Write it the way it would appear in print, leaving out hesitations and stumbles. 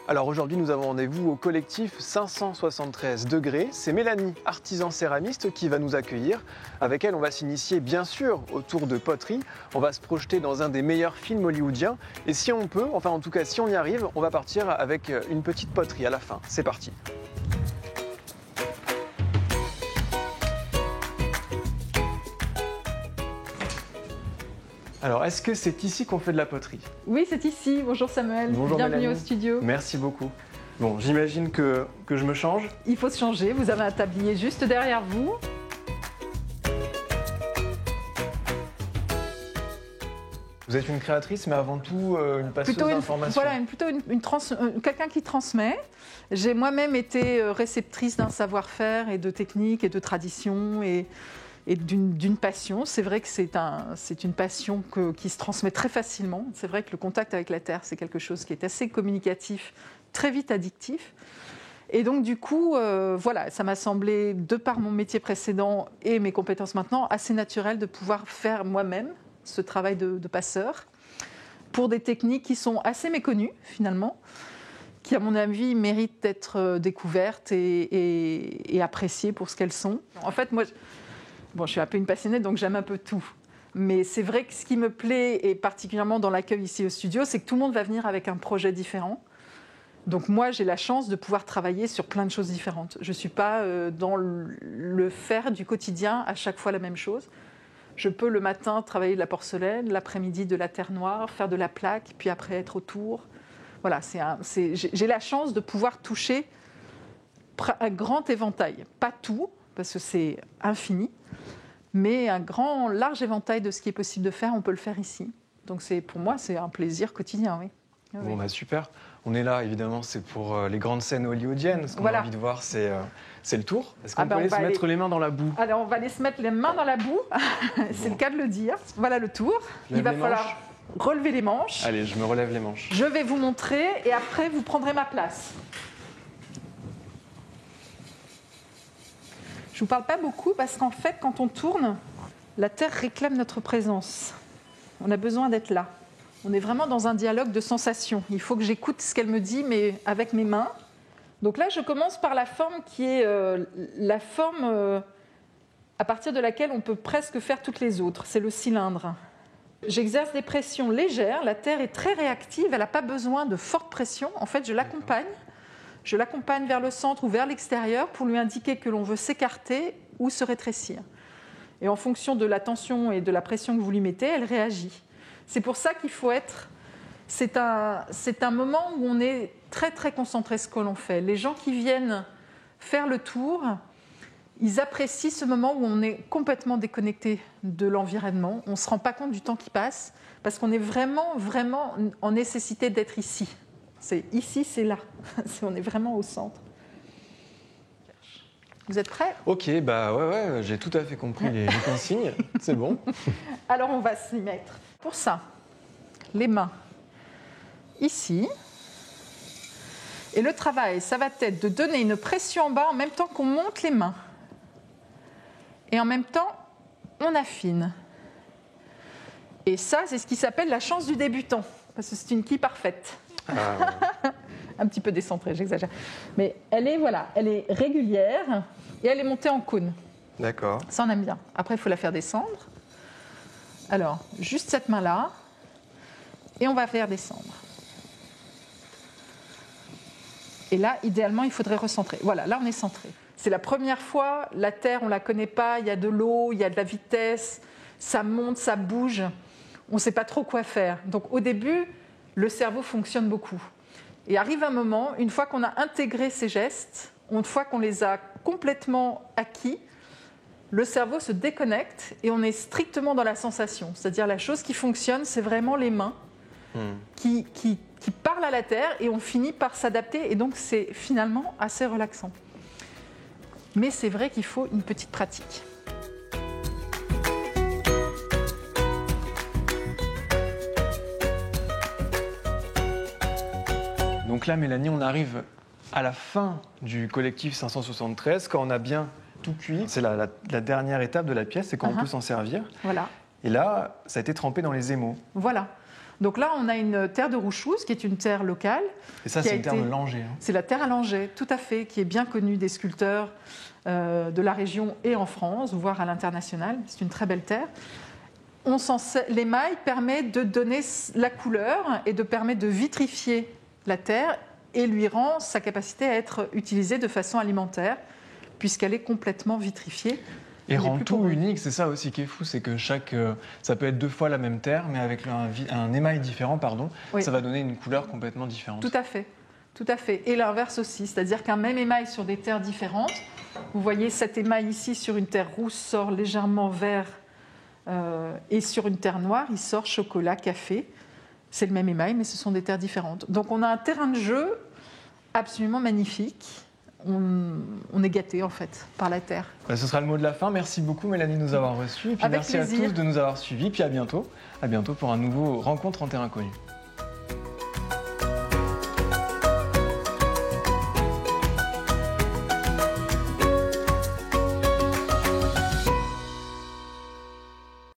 Alors aujourd'hui, nous avons rendez-vous au collectif 573 degrés. C'est Mélanie, artisan céramiste, qui va nous accueillir. Avec elle, on va s'initier bien sûr autour de poterie. On va se projeter dans un des meilleurs films hollywoodiens. Et si on peut, enfin en tout cas si on y arrive, on va partir avec une petite poterie à la fin. C'est parti. Alors, est-ce que c'est ici qu'on fait de la poterie? Oui, c'est ici. Bonjour Samuel. Bonjour Bienvenue Mélanie. au studio. Merci beaucoup. Bon, j'imagine que je me change. Il faut se changer. Vous avez un tablier juste derrière vous. Vous êtes une créatrice, mais avant tout une passeuse d'informations. Voilà, quelqu'un qui transmet. J'ai moi-même été réceptrice d'un savoir-faire et de techniques et de traditions et d'une passion. C'est vrai que c'est une passion qui se transmet très facilement. C'est vrai que le contact avec la terre, c'est quelque chose qui est assez communicatif, très vite addictif. Et donc du coup, voilà, ça m'a semblé, de par mon métier précédent et mes compétences maintenant, assez naturel de pouvoir faire moi-même ce travail de passeur pour des techniques qui sont assez méconnues finalement, qui à mon avis méritent d'être découvertes et appréciées pour ce qu'elles sont. En fait, moi, je suis un peu une passionnée, donc j'aime un peu tout. Mais c'est vrai que ce qui me plaît, et particulièrement dans l'accueil ici au studio, c'est que tout le monde va venir avec un projet différent. Donc moi, j'ai la chance de pouvoir travailler sur plein de choses différentes. Je ne suis pas dans le faire du quotidien à chaque fois la même chose. Je peux le matin travailler de la porcelaine, l'après-midi de la terre noire, faire de la plaque, puis après être autour. Voilà, j'ai la chance de pouvoir toucher un grand éventail. Pas tout, parce que c'est infini, mais un large éventail de ce qui est possible de faire, on peut le faire ici. Donc pour moi, c'est un plaisir quotidien, oui. Bon, bah super. On est là, évidemment, c'est pour les grandes scènes hollywoodiennes. Ce qu'on a envie de voir, c'est le tour. Est-ce qu'on peut aller se mettre les mains dans la boue? Alors, on va aller se mettre les mains dans la boue. C'est le cas de le dire. Voilà le tour. Il va falloir relever les manches. Allez, je me relève les manches. Je vais vous montrer et après, vous prendrez ma place. Je ne vous parle pas beaucoup parce qu'en fait, quand on tourne, la terre réclame notre présence. On a besoin d'être là. On est vraiment dans un dialogue de sensations. Il faut que j'écoute ce qu'elle me dit, mais avec mes mains. Donc là, je commence par la forme qui est la forme à partir de laquelle on peut presque faire toutes les autres. C'est le cylindre. J'exerce des pressions légères. La terre est très réactive. Elle n'a pas besoin de forte pression. En fait, je l'accompagne. Je l'accompagne vers le centre ou vers l'extérieur pour lui indiquer que l'on veut s'écarter ou se rétrécir. Et en fonction de la tension et de la pression que vous lui mettez, elle réagit. C'est pour ça qu'il faut être... C'est un moment où on est très très concentré sur ce que l'on fait. Les gens qui viennent faire le tour, ils apprécient ce moment où on est complètement déconnecté de l'environnement. On ne se rend pas compte du temps qui passe parce qu'on est vraiment, vraiment en nécessité d'être ici. C'est ici, c'est là. On est vraiment au centre. Vous êtes prêts? Ok, bah ouais, j'ai tout à fait compris les consignes. C'est bon. Alors on va s'y mettre. Pour ça, les mains ici. Et le travail, ça va être de donner une pression en bas en même temps qu'on monte les mains. Et en même temps, on affine. Et ça, c'est ce qui s'appelle la chance du débutant. Parce que c'est une quille parfaite. Ah. Un petit peu décentrée, j'exagère. Mais elle est régulière et elle est montée en cône. D'accord. Ça, on aime bien. Après, il faut la faire descendre. Alors, juste cette main-là. Et on va faire descendre. Et là, idéalement, il faudrait recentrer. Voilà, là, on est centré. C'est la première fois. La terre, on ne la connaît pas. Il y a de l'eau, il y a de la vitesse. Ça monte, ça bouge. On ne sait pas trop quoi faire. Donc, au début, le cerveau fonctionne beaucoup. Et arrive un moment, une fois qu'on a intégré ces gestes, une fois qu'on les a complètement acquis, le cerveau se déconnecte et on est strictement dans la sensation. C'est-à-dire la chose qui fonctionne, c'est vraiment les mains qui parlent à la terre et on finit par s'adapter. Et donc, c'est finalement assez relaxant. Mais c'est vrai qu'il faut une petite pratique. Donc là, Mélanie, on arrive à la fin du collectif 573, quand on a bien tout cuit. C'est la dernière étape de la pièce, c'est quand on peut s'en servir. Voilà. Et là, ça a été trempé dans les émaux. Voilà. Donc là, on a une terre de Rouchouse, qui est une terre locale. Et ça, c'est une terre de Langeais. C'est la terre à Langeais, tout à fait, qui est bien connue des sculpteurs de la région et en France, voire à l'international. C'est une très belle terre. L'émail permet de donner la couleur et de permettre de vitrifier la terre et lui rend sa capacité à être utilisée de façon alimentaire, puisqu'elle est complètement vitrifiée. Et rend tout unique, c'est ça aussi qui est fou, c'est que ça peut être 2 fois la même terre, mais avec un émail différent, oui. Ça va donner une couleur complètement différente. Tout à fait, tout à fait. Et l'inverse aussi, c'est-à-dire qu'un même émail sur des terres différentes, vous voyez cet émail ici sur une terre rousse sort légèrement vert, et sur une terre noire, il sort chocolat, café. C'est le même émail, mais ce sont des terres différentes. Donc on a un terrain de jeu absolument magnifique. On est gâtés en fait par la terre. Ce sera le mot de la fin. Merci beaucoup Mélanie de nous avoir reçus. Et puis Avec merci plaisir. à tous de nous avoir suivis. Puis à bientôt pour un nouveau Rencontre en terre inconnue.